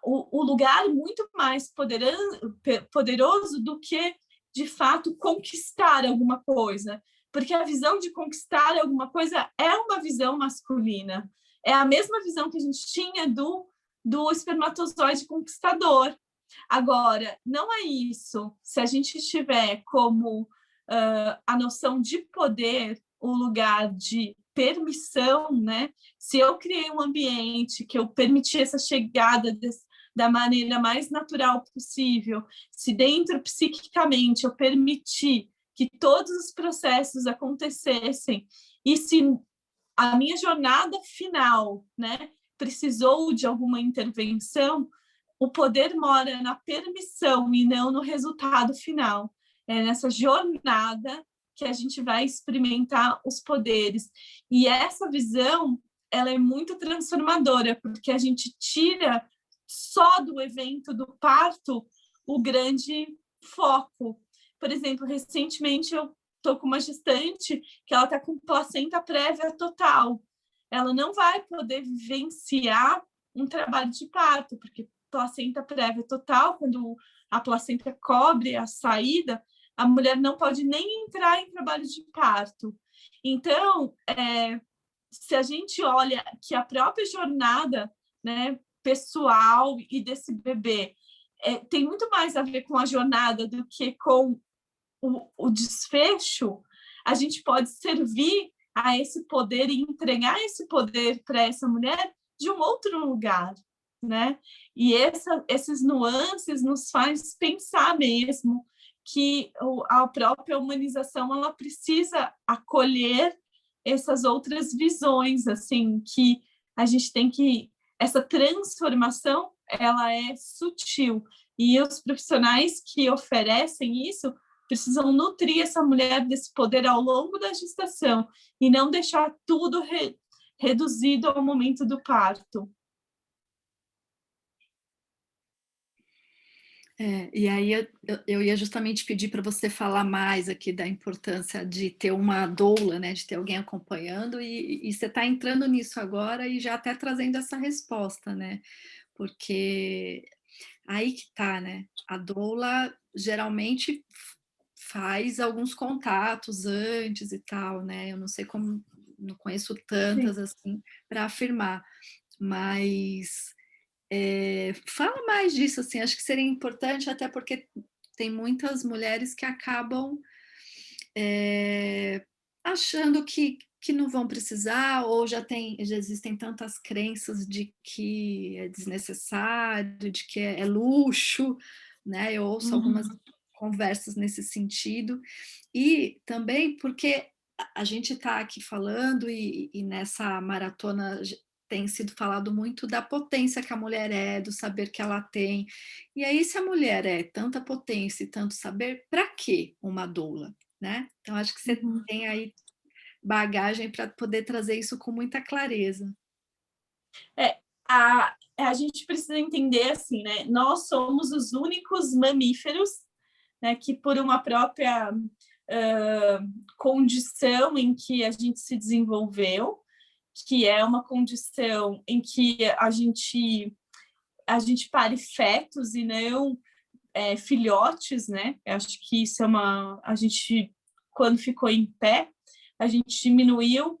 o lugar muito mais poderoso do que, de fato, conquistar alguma coisa. Porque a visão de conquistar alguma coisa é uma visão masculina. É a mesma visão que a gente tinha do espermatozoide conquistador. Agora, não é isso. Se a gente tiver como a noção de poder, o lugar de permissão, né? Se eu criei um ambiente que eu permiti essa chegada da maneira mais natural possível, se dentro psiquicamente eu permiti que todos os processos acontecessem, e se a minha jornada final, né, precisou de alguma intervenção, o poder mora na permissão e não no resultado final. É nessa jornada que a gente vai experimentar os poderes. E essa visão, ela é muito transformadora, porque a gente tira só do evento do parto o grande foco. Por exemplo, recentemente eu estou com uma gestante que ela está com placenta prévia total. Ela não vai poder vivenciar um trabalho de parto, porque placenta prévia total, quando a placenta cobre a saída, a mulher não pode nem entrar em trabalho de parto. Então, se a gente olha que a própria jornada, né, pessoal e desse bebê tem muito mais a ver com a jornada do que com o desfecho, a gente pode servir a esse poder e entregar esse poder para essa mulher de um outro lugar, né? E esses nuances nos faz pensar mesmo que a própria humanização ela precisa acolher essas outras visões, assim, que a gente tem que essa transformação ela é sutil e os profissionais que oferecem isso precisam nutrir essa mulher desse poder ao longo da gestação e não deixar tudo reduzido ao momento do parto. E aí eu ia justamente pedir para você falar mais aqui da importância de ter uma doula, né, de ter alguém acompanhando, e você está entrando nisso agora e já até trazendo essa resposta, né? Porque aí que tá, né? A doula geralmente faz alguns contatos antes e tal, né? Eu não sei como, não conheço tantas Sim. assim para afirmar, mas fala mais disso, assim, acho que seria importante, até porque tem muitas mulheres que acabam achando que não vão precisar, ou já existem tantas crenças de que é desnecessário, de que é luxo, né? Eu ouço algumas conversas nesse sentido, e também porque a gente está aqui falando, e nessa maratona tem sido falado muito da potência que a mulher é, do saber que ela tem. E aí, se a mulher é tanta potência e tanto saber, para que uma doula, né? Então, acho que você tem aí bagagem para poder trazer isso com muita clareza. A gente precisa entender assim, né? Nós somos os únicos mamíferos, né, que por uma própria condição em que a gente se desenvolveu, que é uma condição em que a gente pare fetos e não filhotes, né? Eu acho que isso é a gente, quando ficou em pé, a gente diminuiu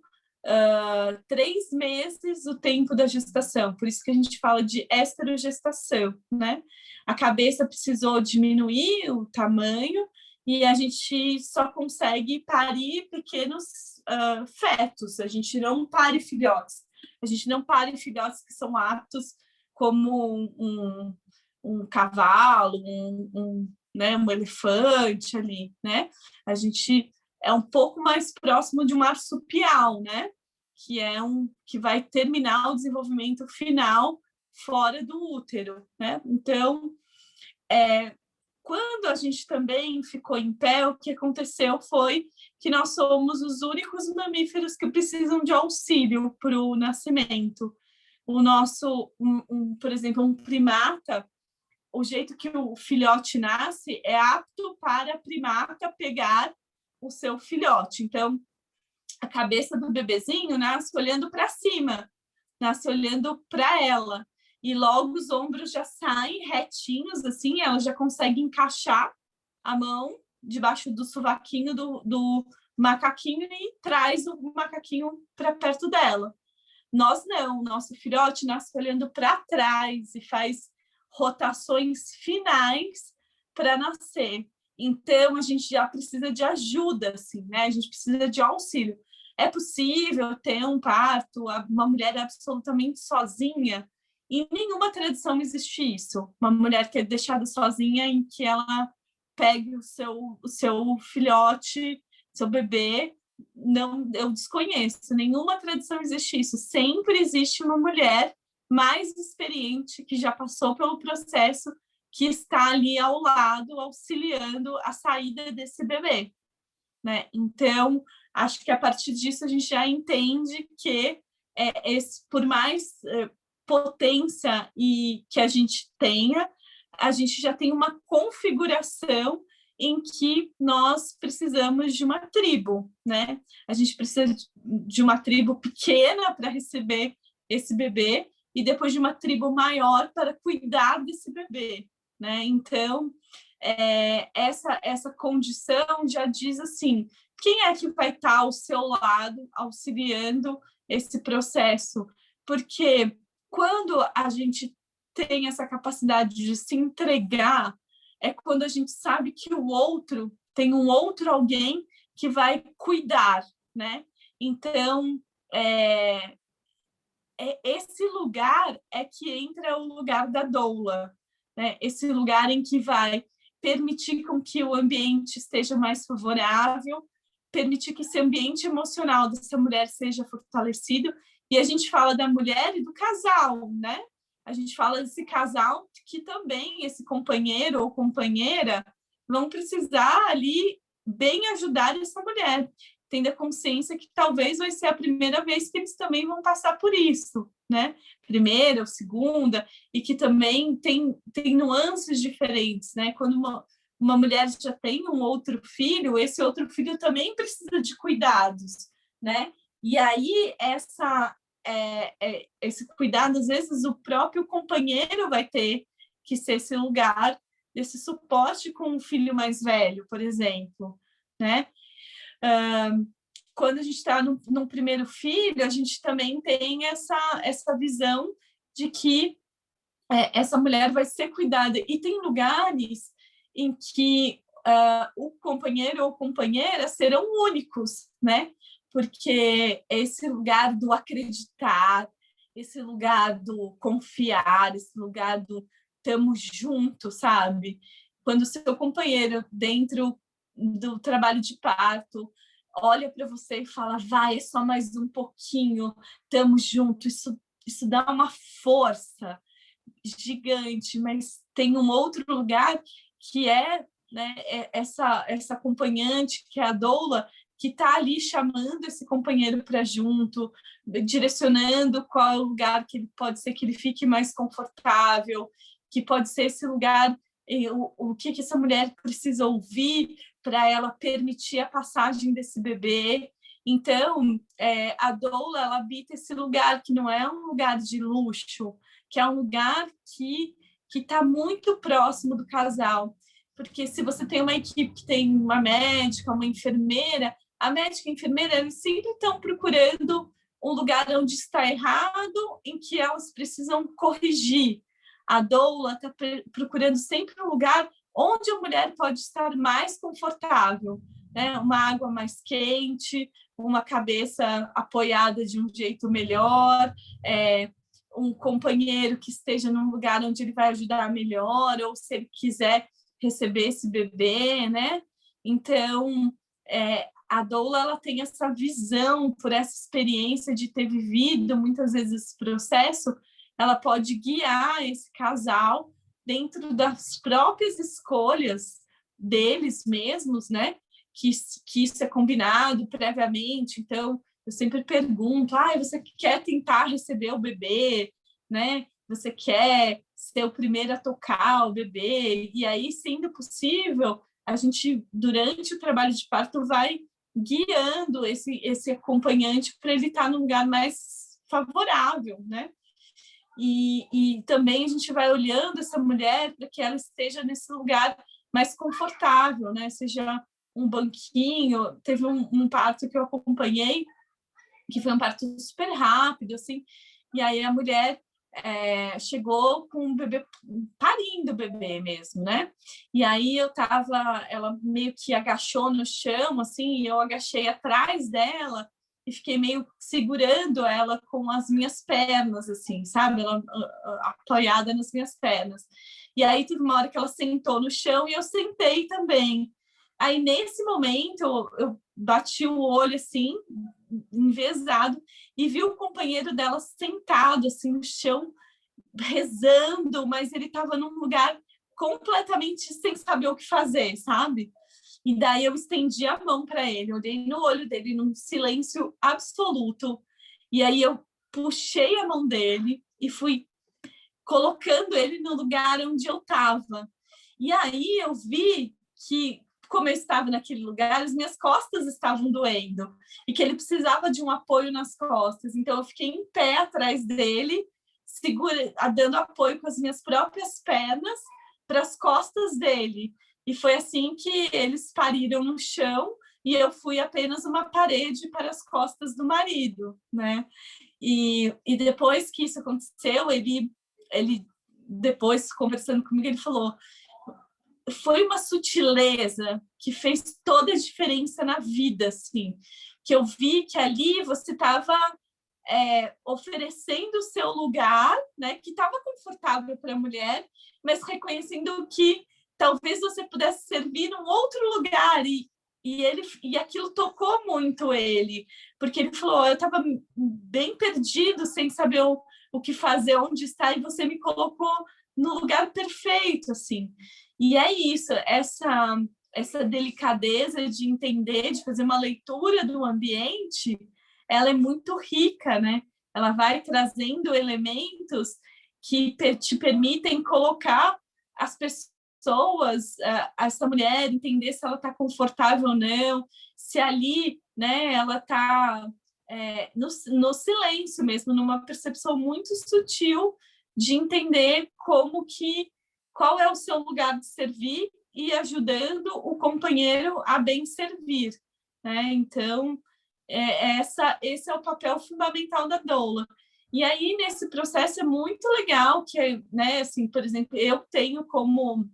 3 meses o tempo da gestação, por isso que a gente fala de esterogestação, né? A cabeça precisou diminuir o tamanho e a gente só consegue parir pequenos fetos, a gente não pare filhotes, a gente não pare filhotes que são aptos como um cavalo, né, um elefante ali, né? A gente é um pouco mais próximo de um marsupial, né? Que vai terminar o desenvolvimento final fora do útero, né? Então, quando a gente também ficou em pé, o que aconteceu foi que nós somos os únicos mamíferos que precisam de auxílio para o nascimento. O nosso, por exemplo, um primata, o jeito que o filhote nasce é apto para a primata pegar o seu filhote. Então, a cabeça do bebezinho nasce olhando para cima, nasce olhando para ela. E logo os ombros já saem retinhos, assim, ela já consegue encaixar a mão debaixo do sovaquinho do macaquinho e traz o macaquinho para perto dela. Nós não, nosso filhote nasce olhando para trás e faz rotações finais para nascer. Então, a gente já precisa de ajuda, assim, né? A gente precisa de auxílio. é possível ter um parto, uma mulher absolutamente sozinha? Em nenhuma tradição existe isso. Uma mulher que é deixada sozinha em que ela pegue o seu filhote, seu bebê. Não, eu desconheço. Nenhuma tradição existe isso. Sempre existe uma mulher mais experiente que já passou pelo processo, que está ali ao lado, auxiliando a saída desse bebê, né? Então, acho que a partir disso a gente já entende que por mais potência e que a gente tenha, a gente já tem uma configuração em que nós precisamos de uma tribo, né? A gente precisa de uma tribo pequena para receber esse bebê e depois de uma tribo maior para cuidar desse bebê, né? Então, essa condição já diz assim, quem é que vai estar ao seu lado auxiliando esse processo? Porque quando a gente tem essa capacidade de se entregar, é quando a gente sabe que o outro tem um outro alguém que vai cuidar, né? Então, esse lugar é que entra o lugar da doula, né? Esse lugar em que vai permitir com que o ambiente esteja mais favorável, permitir que esse ambiente emocional dessa mulher seja fortalecido. E a gente fala da mulher e do casal, né? A gente fala desse casal que também esse companheiro ou companheira vão precisar ali bem ajudar essa mulher, tendo a consciência que talvez vai ser a primeira vez que eles também vão passar por isso, né? Primeira ou segunda, e que também tem nuances diferentes, né? Quando uma mulher já tem um outro filho, esse outro filho também precisa de cuidados, né? E aí esse cuidado, às vezes o próprio companheiro vai ter que ser esse lugar desse suporte com o filho mais velho, por exemplo, né? Quando a gente está num primeiro filho, a gente também tem essa visão de que essa mulher vai ser cuidada. E tem lugares em que o companheiro ou companheira serão únicos, né? Porque esse lugar do acreditar, esse lugar do confiar, esse lugar do estamos juntos, sabe? Quando o seu companheiro, dentro do trabalho de parto, olha para você e fala, vai, é só mais um pouquinho, estamos juntos, isso dá uma força gigante, mas tem um outro lugar que né, essa acompanhante, que é a doula, que está ali chamando esse companheiro para junto, direcionando qual é o lugar que ele pode ser que ele fique mais confortável, que pode ser esse lugar, o que essa mulher precisa ouvir para ela permitir a passagem desse bebê. Então, a doula, ela habita esse lugar que não é um lugar de luxo, que é um lugar que está muito próximo do casal. Porque se você tem uma equipe que tem uma médica, uma enfermeira, a médica e a enfermeira eles sempre estão procurando um lugar onde está errado, em que elas precisam corrigir. A doula está procurando sempre um lugar onde a mulher pode estar mais confortável, né? Uma água mais quente, uma cabeça apoiada de um jeito melhor, um companheiro que esteja num lugar onde ele vai ajudar melhor, ou se ele quiser receber esse bebê, né? Então, a doula ela tem essa visão, por essa experiência de ter vivido muitas vezes esse processo, ela pode guiar esse casal dentro das próprias escolhas deles mesmos, né? Que isso é combinado previamente. Então, eu sempre pergunto, você quer tentar receber o bebê, né? Você quer ser o primeiro a tocar o bebê? E aí, sendo possível, a gente, durante o trabalho de parto, vai guiando esse acompanhante para ele estar num lugar mais favorável, né? E também a gente vai olhando essa mulher para que ela esteja nesse lugar mais confortável, né? Seja um banquinho. Teve um parto que eu acompanhei, que foi um parto super rápido, assim, e aí a mulher chegou com o bebê, parindo o bebê mesmo, né? E aí ela meio que agachou no chão, assim, e eu agachei atrás dela, e fiquei meio segurando ela com as minhas pernas, assim, sabe? Ela apoiada nas minhas pernas. E aí teve uma hora que ela sentou no chão e eu sentei também. Aí, nesse momento, eu bati o olho, assim, envezado, e vi o companheiro dela sentado, assim, no chão, rezando, mas ele estava num lugar completamente sem saber o que fazer, sabe? E daí eu estendi a mão para ele, olhei no olho dele num silêncio absoluto. E aí eu puxei a mão dele e fui colocando ele no lugar onde eu estava. E aí eu vi que, como eu estava naquele lugar, as minhas costas estavam doendo e que ele precisava de um apoio nas costas. Então eu fiquei em pé atrás dele, dando apoio com as minhas próprias pernas para as costas dele. E foi assim que eles pariram no chão e eu fui apenas uma parede para as costas do marido, né? E depois que isso aconteceu, ele depois conversando comigo, ele falou: foi uma sutileza que fez toda a diferença na vida, assim, que eu vi que ali você estava oferecendo o seu lugar, né, que estava confortável para a mulher, mas reconhecendo que talvez você pudesse servir num outro lugar e aquilo tocou muito ele, porque ele falou: eu estava bem perdido, sem saber o que fazer, onde estar, e você me colocou no lugar perfeito, assim. E é isso, essa delicadeza de entender, de fazer uma leitura do ambiente, ela é muito rica, né? Ela vai trazendo elementos que te permitem colocar as pessoas, essa mulher, entender se ela está confortável ou não, se ali, né, ela está no silêncio mesmo, numa percepção muito sutil de entender qual é o seu lugar de servir e ajudando o companheiro a bem servir, né? Então, esse é o papel fundamental da doula. E aí, nesse processo, é muito legal que, né, assim, por exemplo, eu tenho como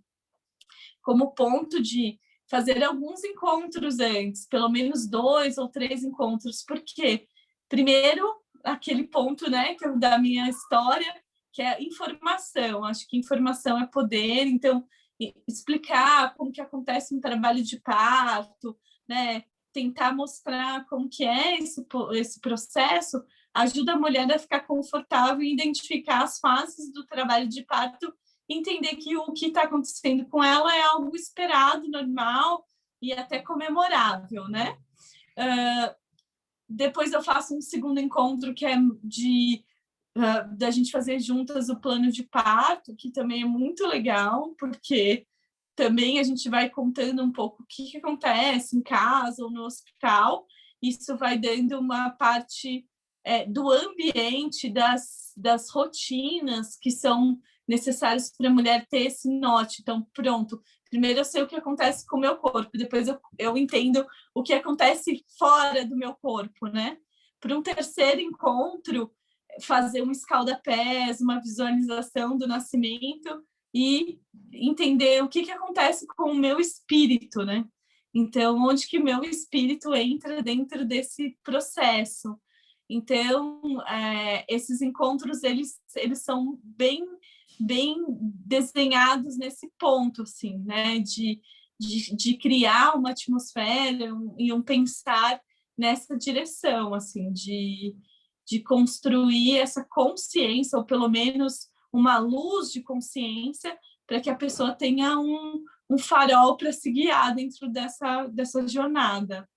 ponto de fazer alguns encontros antes, pelo menos 2 ou 3 encontros, porque, primeiro, aquele ponto, né, que da minha história, que é informação. Acho que informação é poder, então, explicar como que acontece um trabalho de parto, né, tentar mostrar como que é esse processo, ajuda a mulher a ficar confortável e identificar as fases do trabalho de parto, entender que o que está acontecendo com ela é algo esperado, normal e até comemorável, né? Depois eu faço um segundo encontro que é da gente fazer juntas o plano de parto, que também é muito legal, porque também a gente vai contando um pouco o que acontece em casa ou no hospital. Isso vai dando uma parte do ambiente, das rotinas que são necessárias para a mulher ter esse norte. Então, pronto, primeiro eu sei o que acontece com o meu corpo, depois eu entendo o que acontece fora do meu corpo, né? Para um terceiro encontro, fazer um escalda-pés, uma visualização do nascimento e entender o que acontece com o meu espírito, né? Então, onde que meu espírito entra dentro desse processo? Então, esses encontros, eles são bem desenhados nesse ponto, assim, né? De criar uma atmosfera e um pensar nessa direção, assim, de construir essa consciência, ou pelo menos uma luz de consciência, para que a pessoa tenha um farol para se guiar dentro dessa jornada.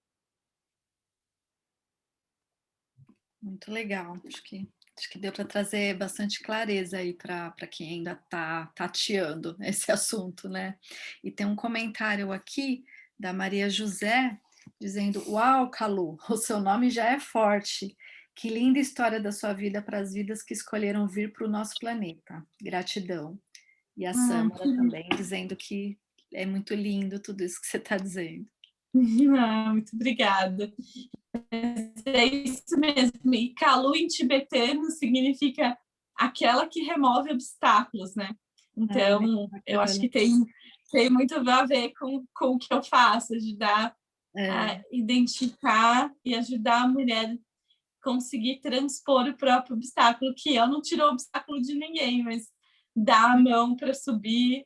Muito legal, acho que deu para trazer bastante clareza aí para quem ainda está tateando esse assunto, né? E tem um comentário aqui da Maria José dizendo: uau, Calu, o seu nome já é forte. Que linda história da sua vida para as vidas que escolheram vir para o nosso planeta. Gratidão. E a Sâmara também dizendo que é muito lindo tudo isso que você está dizendo. Muito obrigada. É isso mesmo. E Calu em tibetano significa aquela que remove obstáculos, né? Então, eu acho que tem muito a ver com o que eu faço, ajudar a identificar e ajudar a mulher conseguir transpor o próprio obstáculo, que eu não tiro o obstáculo de ninguém, mas dar a mão para subir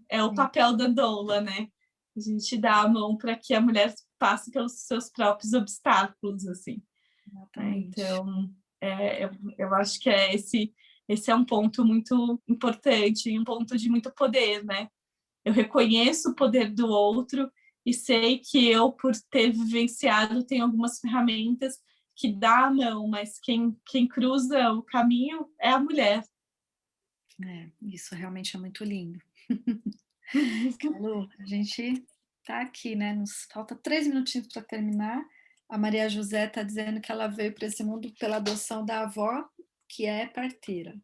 é o papel da doula, né? A gente dá a mão para que a mulher passe pelos seus próprios obstáculos, assim. Exatamente. Então, eu acho que esse é um ponto muito importante, um ponto de muito poder, né? Eu reconheço o poder do outro e sei que eu, por ter vivenciado, tenho algumas ferramentas que dá a mão, mas quem cruza o caminho é a mulher. Isso realmente é muito lindo. Lu, a gente tá aqui, né? Nos falta 3 minutinhos para terminar. A Maria José está dizendo que ela veio para esse mundo pela adoção da avó, que é parteira.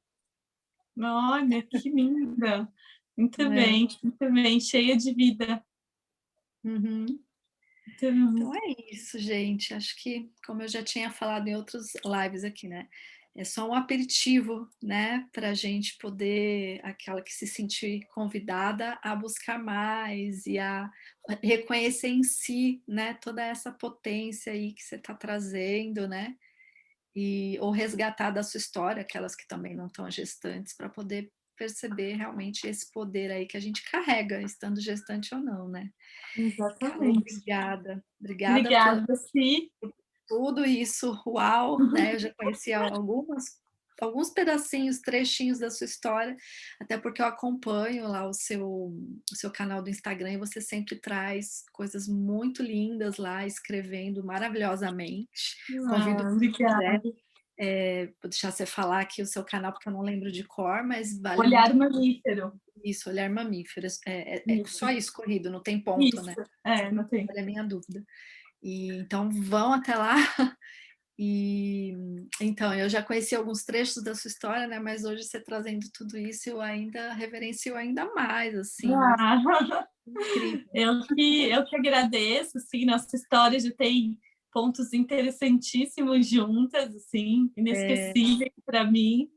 Olha, que linda! É. Muito bem, cheia de vida. Uhum. Então, Então é isso, gente. Acho que, como eu já tinha falado em outros lives aqui, né? É só um aperitivo, né? Para a gente poder, aquela que se sentir convidada a buscar mais e a reconhecer em si, né? Toda essa potência aí que você está trazendo, né? Ou resgatar da sua história, aquelas que também não estão gestantes, para poder perceber realmente esse poder aí que a gente carrega, estando gestante ou não, né? Carol, exatamente. obrigada. Obrigada por Obrigada, Si. tudo isso. Uau, né? Eu já conhecia alguns pedacinhos, trechinhos da sua história, até porque eu acompanho lá o seu canal do Instagram e você sempre traz coisas muito lindas lá, escrevendo maravilhosamente. Convido quem quiser. Obrigada. Vou deixar você falar aqui o seu canal, porque eu não lembro de cor, mas vale muito Olhar mamífero. isso, Olhar Mamíferos. É Isso, só isso, corrido, não tem ponto, né? isso. Não tem. Olha a minha dúvida. Então vão até lá. E então eu já conheci alguns trechos da sua história, né? Mas hoje você trazendo tudo isso, eu ainda reverencio ainda mais, assim. Nossa, Ah, incrível. eu que agradeço, assim, nossa história já tem pontos interessantíssimos juntas, assim, inesquecíveis para mim.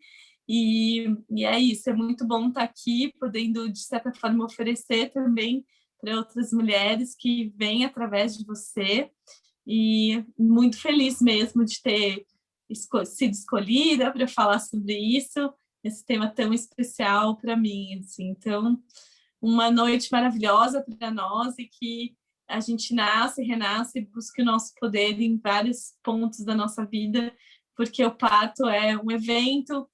E é isso, é muito bom estar aqui, podendo, de certa forma, oferecer também para outras mulheres que vêm através de você. E muito feliz mesmo de ter sido escolhida para falar sobre isso, esse tema tão especial para mim. Assim. Então, uma noite maravilhosa para nós e que a gente nasce, renasce e busque o nosso poder em vários pontos da nossa vida, porque o parto é um evento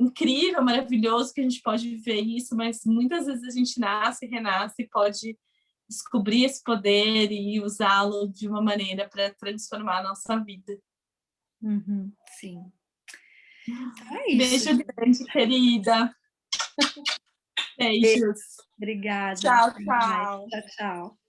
incrível, maravilhoso, que a gente pode viver isso, mas muitas vezes a gente nasce, renasce e pode descobrir esse poder e usá-lo de uma maneira para transformar a nossa vida. Uhum, sim. Então é isso, Beijo gente. grande, querida. Beijo. Beijos. Obrigada. Tchau, Até mais. tchau. Tchau, tchau.